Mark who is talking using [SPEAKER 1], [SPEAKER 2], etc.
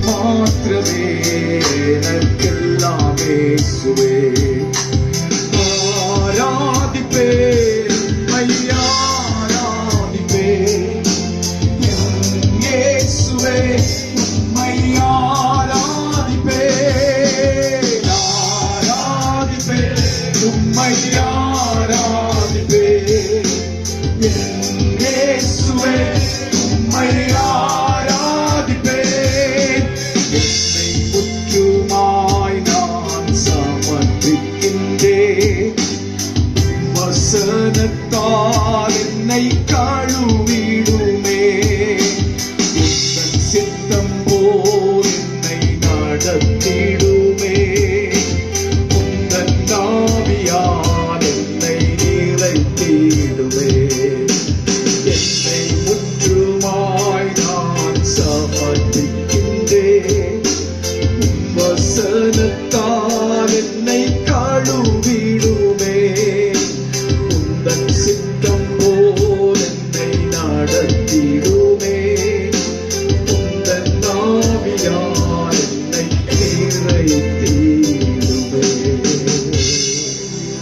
[SPEAKER 1] மாத்திரமே எனக்கெல்லாம் இயேசுவே. ஆராதிப்பேன் ஐயா, ஆராதிப்பேன் இயேசுவே, உம்மை ஆராதிப்பேன், ஆராதிப்பேன் உம்மை ஆராதிப்பேன் இயேசுவே, உம்மை ஆராதிப்பேன். என்னை முற்றுமாய் நான் சமர்ப்பிக்கின்றேன், வசனத்தால் என்னை கழுவிடுமே, உந்தன் சித்தம் போல் என்னை நடத்தி